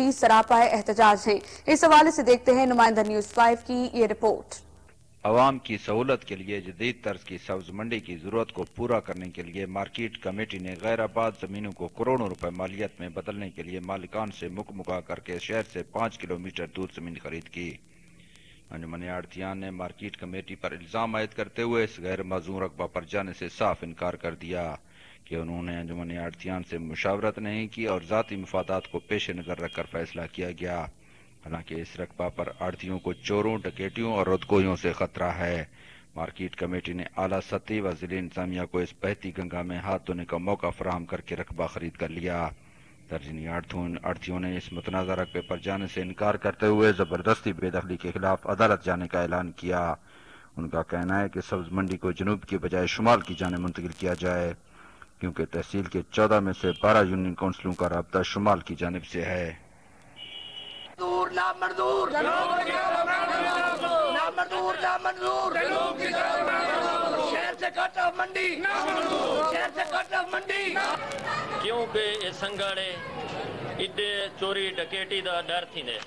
सलामती सरापा एहतजाज हैं। इस हवाले से देखते हैं नुमाइंदा न्यूज़ 5 की ये रिपोर्ट। आवाम की सहूलत के लिए जदीद तर्ज की सब्ज मंडी की जरूरत को पूरा करने के लिए मार्केट कमेटी ने गैर आबाद जमीनों को करोड़ों रुपए मालियत में बदलने के लिए मालिकान से मुकमुका करके शहर से 5 किलोमीटर दूर जमीन खरीद की। अंजुमन आड़तियान ने मार्केट कमेटी पर इल्जाम आयद करते हुए इस गैर मौजूद रकबा पर जाने से साफ इनकार कर दिया कि उन्होंने अंजुमन आड़तियान से मुशावरत नहीं की और ज़ाती मफादात को पेश नज़र रखकर फैसला किया गया। हालांकि इस रकबा पर आड़तियों को चोरों, डकैतियों और रुदकोहियों से खतरा है। मार्केट कमेटी ने आला सतही व जिले इंतजामिया को इस बहती गंगा में हाथ धोने का मौका फराहम करके रकबा खरीद कर लिया। तर्जनी आड़तियों ने इस मुतनाज़ा रकबे पर जाने से इनकार करते हुए ज़बरदस्ती बेदखली के खिलाफ अदालत जाने का ऐलान किया। उनका कहना है कि सब्ज मंडी को जनूब की बजाय शुमाल की जाने मुंतकिल किया जाए, क्योंकि तहसील के 14 में से 12 यूनियन काउंसिलों का राब्ता शुमाल की जानिब से है। क्योंकि ये संगाड़े इडे चोरी डकैती का डर थी ने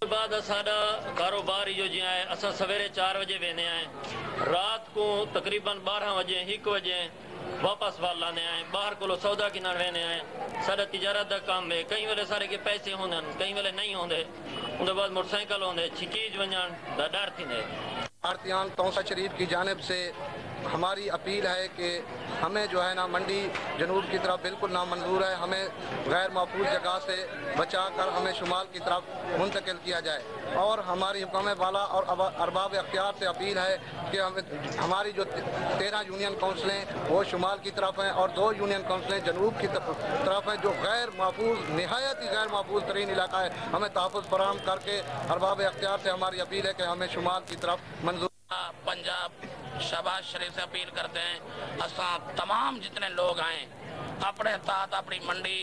बाद साडा कारोबार जो जी है असा सवेरे 4 बजे वेने आए रात को तकरीबन 12 बजे 1 बजे वापस वाल लाने आए बाहर को सौदा किनार वेने आए साडा तिजारत का काम है कई वेले सारे के पैसे होंदे कई वेले नहीं होंदे उनके बाद मोटरसाइकिल होंदे छिकीज वंजन दा डर थी ने। आड़तियान तौसा शरीफ की जानिब से हमारी अपील है कि हमें जो है ना मंडी जनूब की तरफ बिल्कुल नामंजूर है, हमें गैर महफूज जगह से बचाकर हमें शुमाल की तरफ मुंतकिल किया जाए। और हमारी हुक्म वाला और अरबाब अख्तियार से अपील है कि हमारी जो 13 यूनियन काउंसिलें वो शुमाल की तरफ हैं और 2 यूनियन काउंसिलें जनूब की तरफ हैं, जो गैर महफूज नहायत ही गैर महफूज तरीन इलाका है, हमें तहफ़्फ़ुज़ फराहम करके अरबाब अख्तियार से हमारी अपील है कि हमें शुमाल की तरफ मंजूर। पंजाब शहबाज शरीफ से अपील करते हैं असा तमाम जितने लोग आए अपने तात अपनी मंडी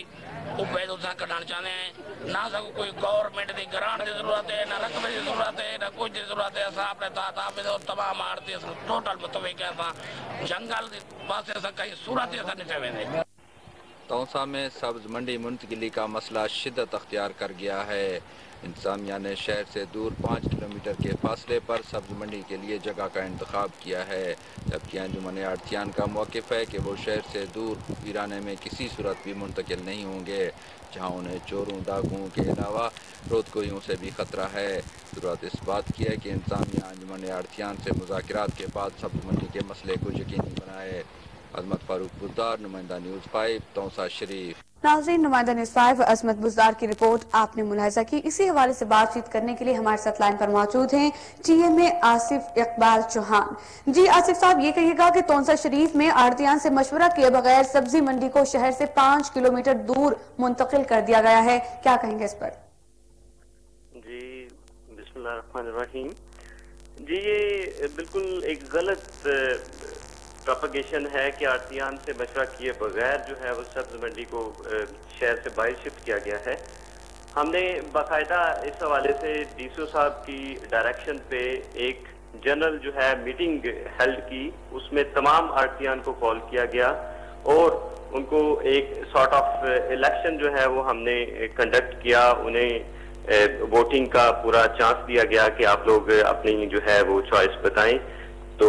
उबैद उसा कढ़ना चाहते हैं ना सब कोई गवर्नमेंट की ग्रांट की जरूरत है ना रकबे की जरूरत है ना कुछ की जरूरत है। असा अपने तात आप तमाम आड़ती टोटल मुतविक है असा जंगल पास कहीं सूरत ही नहीं चाहे। तौसा में सब्ज मंडी मुंतकिली का मसला शिद्दत अख्तियार कर गया है। इंतजामिया ने शहर से दूर 5 किलोमीटर के फासले पर सब्ज मंडी के लिए जगह का इंतखाब किया है, जबकि अंजुमन आड़तियान का मौक़िफ़ है कि वो शहर से दूर वीराने में किसी सूरत भी मुंतकिल नहीं होंगे, जहाँ उन्हें चोरों डाकुओं के अलावा रोदकोहियों से भी खतरा है। ज़रूरत इस बात की है कि इंतजामिया अंजुमन आड़तियान से मुज़ाकरात के बाद सब्ज मंडी के मसले को यकीनी बनाए। अजमत फारूक बुज़दार, नुमाइंदा न्यूज़ 5, तौसा शरीफ। नाज़रीन, नुमाइंदा न्यूज़ 5 अजमत बुज़दार की रिपोर्ट आपने मुलाहिजा की। इसी हवाले से बातचीत करने के लिए हमारे साथ लाइन पर मौजूद हैं टीएमए आसिफ इकबाल चौहान। जी आसिफ साहब, ये कहिएगा कि तौसा शरीफ में आड़तियान से मशवरा किए बगैर सब्जी मंडी को शहर से 5 किलोमीटर दूर मुंतकिल कर दिया गया है, क्या कहेंगे इस पर? जी बिस्मिल्लाहिर्रहमानिर्रहीम। जी ये बिल्कुल एक गलत प्रोपगेशन है कि आड़तियान से मशवरा किए बगैर जो है वो सब्ज मंडी को शहर से बाहर शिफ्ट किया गया है। हमने बाकायदा इस हवाले से डीसीओ साहब की डायरेक्शन पे एक जनरल जो है मीटिंग हेल्ड की, उसमें तमाम आड़तियान को कॉल किया गया और उनको एक सॉर्ट ऑफ इलेक्शन जो है वो हमने कंडक्ट किया। उन्हें वोटिंग का पूरा चांस दिया गया कि आप लोग अपनी जो है वो चॉइस बताएं। तो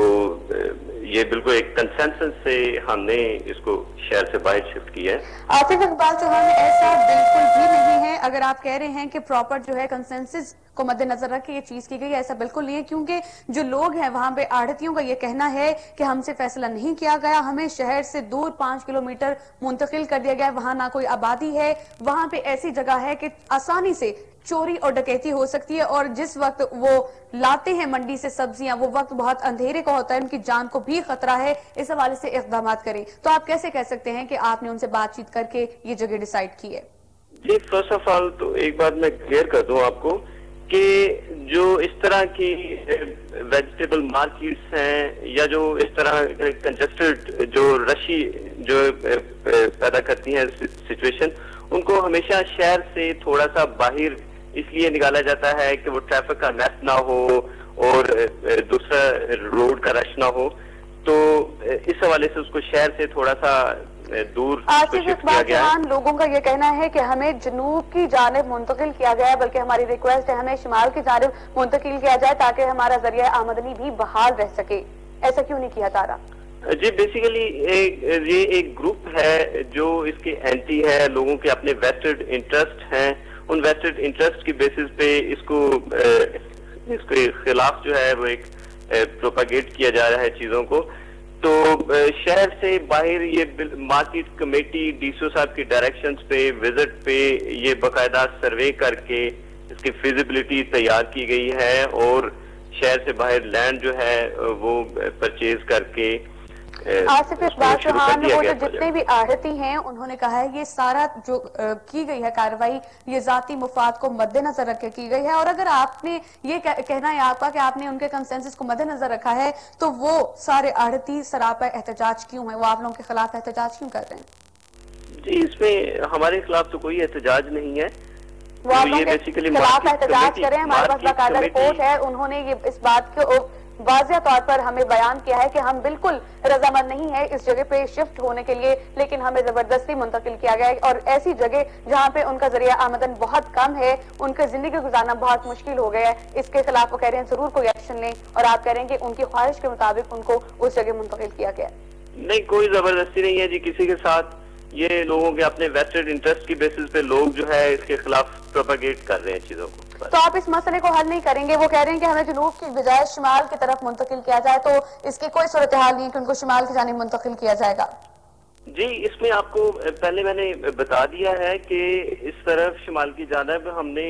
ये बिल्कुल एक कंसेंसस से हमने इसको शहर से बाहर शिफ्ट किया है। आसिफ इकबाल चौहान, ऐसा बिल्कुल भी नहीं है। अगर आप कह रहे हैं कि प्रॉपर जो है कंसेंसस को मद्देनजर रख के ये चीज की गई, ऐसा बिल्कुल नहीं है, क्योंकि जो लोग हैं वहां पे आड़तियों का ये कहना है कि हमसे फैसला नहीं किया गया, हमें शहर से दूर 5 किलोमीटर मुंतकिल कर दिया गया। वहां ना कोई आबादी है, वहां पे ऐसी जगह है कि आसानी से चोरी और डकैती हो सकती है, और जिस वक्त वो लाते हैं मंडी से सब्जियां वो वक्त बहुत अंधेरे का होता है, उनकी जान को भी खतरा है। इस हवाले से इक़दाम करें। तो आप कैसे कह सकते हैं कि आपने उनसे बातचीत करके ये जगह डिसाइड की है? जी फर्स्ट ऑफ ऑल तो एक बात मैं क्लियर कर दूं आपको कि जो इस तरह की वेजिटेबल मार्केट्स हैं या जो इस तरह कंजस्टेड जो रशी जो पैदा करती हैं सिचुएशन, उनको हमेशा शहर से थोड़ा सा बाहर इसलिए निकाला जाता है कि वो ट्रैफिक का मैस ना हो और दूसरा रोड का रश ना हो। तो इस हवाले से उसको शहर से थोड़ा सा دور آصف اقبال چوہان، لوگوں کا یہ کہنا ہے کہ ہمیں جنوب کی جانب منتقل کیا گیا ہے، بلکہ ہماری ریکویسٹ ہے ہمیں شمال کی جانب منتقل کیا جائے تاکہ ہمارا ذریعہ آمدنی بھی بحال رہ سکے. ایسا کیوں نہیں کیا جا رہا؟ جی بیسیکلی یہ ایک گروپ ہے جو اس کے اینٹی ہے. لوگوں کے اپنے ویسٹڈ انٹرسٹ ہیں، ان ویسٹڈ انٹرسٹ کی بیسس پہ اس کے خلاف جو ہے وہ ایک پروپاگیٹ کیا جا رہا ہے چیزوں کو. تو شہر سے باہر یہ مارکیٹ کمیٹی ڈی سی او صاحب کی ڈائریکشنز پہ وزٹ پہ یہ باقاعدہ سروے کر کے اس کی فیزیبلٹی تیار کی گئی ہے، اور شہر سے باہر لینڈ جو ہے وہ پرچیز کر کے آصف اقبال چوہان، وہ جو جتنے بھی آڑھتی ہیں انہوں نے کہا ہے یہ سارا جو کی گئی ہے کارروائی یہ ذاتی مفاد کو مد نظر رکھ کے کی گئی ہے، اور اگر آپ نے یہ کہنا ہے آپ کا کہ آپ نے ان کے کنسنسس کو مد نظر رکھا ہے تو وہ سارے آڑھتی سراپا احتجاج کیوں ہیں؟ وہ آپ لوگوں کے خلاف احتجاج کیوں کر رہے ہیں؟ جی اس میں ہمارے خلاف تو کوئی احتجاج نہیں ہے. وہ آپ لوگوں کے خلاف احتجاج کریں. ہمارے پاس باقاعدہ رپورٹ ہے، انہوں نے یہ اس بات کو واضح طور پر ہمیں بیان کیا ہے کہ ہم بالکل رضامند نہیں ہے اس جگہ پہ شفٹ ہونے کے لیے، لیکن ہمیں زبردستی منتقل کیا گیا ہے، اور ایسی جگہ جہاں پہ ان کا ذریعہ آمدن بہت کم ہے، ان کے زندگی گزارنا بہت مشکل ہو گیا ہے. اس کے خلاف وہ کہہ رہے ہیں ضرور کوئی ایکشن لیں، اور آپ کہہ رہے ہیں کہ ان کی خواہش کے مطابق ان کو اس جگہ منتقل کیا گیا. نہیں، کوئی زبردستی نہیں ہے جی کسی کے ساتھ. یہ لوگوں کے اپنے ویسٹڈ انٹرسٹ کی بیسس پہ لوگ جو ہے اس کے خلاف پروپاگیٹ کر رہے ہیں چیزوں کو. تو آپ اس مسئلے کو حل نہیں کریں گے؟ وہ کہہ رہے ہیں کہ ہمیں جنوب کی بجائے شمال کی طرف منتقل کیا جائے، تو اس کی کوئی صورتحال نہیں ہے کہ ان کو شمال کی جانب منتقل کیا جائے گا؟ جی اس میں آپ کو پہلے میں نے بتا دیا ہے کہ اس طرف شمال کی جانب ہم نے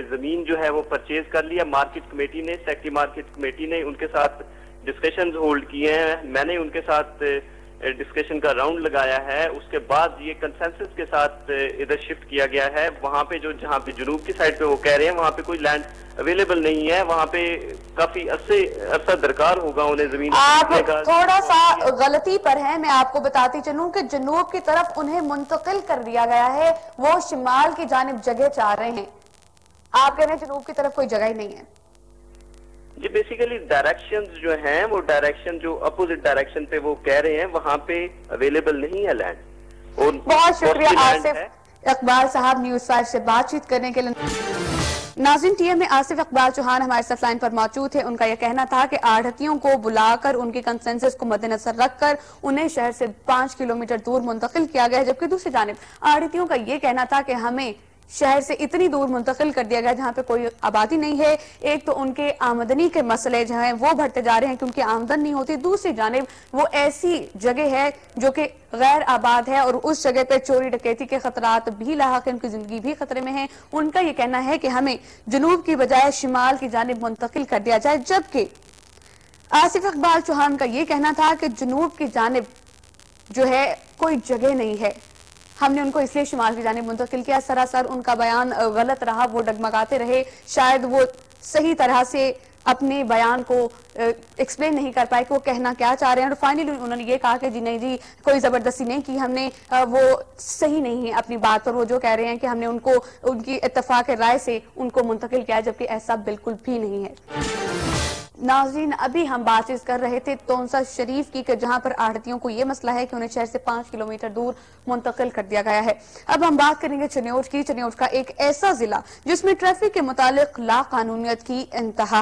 زمین جو ہے وہ پرچیز کر لیا. مارکیٹ کمیٹی نے، سیکٹری مارکیٹ کمیٹی نے ان کے ساتھ ڈسکشنز ہولڈ کیے ہیں. میں نے ان کے ساتھ ڈسکشن کا راؤنڈ لگایا ہے. اس کے بعد یہ کنسنسس کے ساتھ ادھر شفٹ کیا گیا ہے. وہاں پہ جہاں پہ جنوب کی سائڈ پہ وہ کہہ رہے ہیں وہاں پہ کوئی لینڈ اویلیبل نہیں ہے، وہاں پہ کافی عرصہ درکار ہوگا انہیں زمین. آپ تھوڑا سا غلطی پر ہیں، میں آپ کو بتاتی چلوں کہ جنوب کی طرف انہیں منتقل کر دیا گیا ہے، وہ شمال کی جانب جگہ چاہ رہے ہیں. آپ کہہ رہے ہیں جنوب کی طرف کوئی جگہ ہی نہیں ہے. جی بیسیکلی ڈائریکشنز جو ہیں وہ ڈائریکشن جو اپوزٹ ڈائریکشن پہ وہ کہہ رہے ہیں وہاں پہ اویلیبل نہیں ہے لینڈ. بہت شکریہ آصف اقبال صاحب نیوز 5 سے بات چیت کرنے کے لیے. ناظرین، ٹی ایم میں آصف اقبال چوہان ہمارے ساتھ لائن پر موجود تھے. ان کا یہ کہنا تھا کہ آڑھتیوں کو بلا کر ان کے کنسنسس کو مد نظر رکھ کر انہیں شہر سے 5 کلومیٹر دور منتقل کیا گیا ہے، جبکہ دوسری جانب آڑھتیوں کا یہ کہنا تھا کہ ہمیں شہر سے اتنی دور منتقل کر دیا گیا جہاں پہ کوئی آبادی نہیں ہے. ایک تو ان کے آمدنی کے مسئلے جو ہیں وہ بڑھتے جا رہے ہیں کہ ان کی آمدن نہیں ہوتی، دوسری جانب وہ ایسی جگہ ہے جو کہ غیر آباد ہے اور اس جگہ پہ چوری ڈکیتی کے خطرات بھی لاحق ہیں، ان کی زندگی بھی خطرے میں ہیں. ان کا یہ کہنا ہے کہ ہمیں جنوب کی بجائے شمال کی جانب منتقل کر دیا جائے، جبکہ آصف اقبال چوہان کا یہ کہنا تھا کہ جنوب کی جانب جو ہے کوئی جگہ نہیں ہے، ہم نے ان کو اس لیے شمال کی جانب منتقل کیا. سراسر ان کا بیان غلط رہا، وہ ڈگمگاتے رہے، شاید وہ صحیح طرح سے اپنے بیان کو ایکسپلین نہیں کر پائے کہ وہ کہنا کیا چاہ رہے ہیں. اور فائنلی انہوں نے یہ کہا کہ جی نہیں جی کوئی زبردستی نہیں کی ہم نے، وہ صحیح نہیں ہے اپنی بات پر. وہ جو کہہ رہے ہیں کہ ہم نے ان کو ان کی اتفاق رائے سے ان کو منتقل کیا، جبکہ ایسا بالکل بھی نہیں ہے. ناظرین، ابھی ہم بات چیت کر رہے تھے تونسا شریف کی کہ جہاں پر آڑھتیوں کو یہ مسئلہ ہے کہ انہیں شہر سے 5 کلومیٹر دور منتقل کر دیا گیا ہے. اب ہم بات کریں گے چنیوٹ کی. چنیوٹ کا ایک ایسا ضلع جس میں ٹریفک کے متعلق لا قانونیت کی انتہا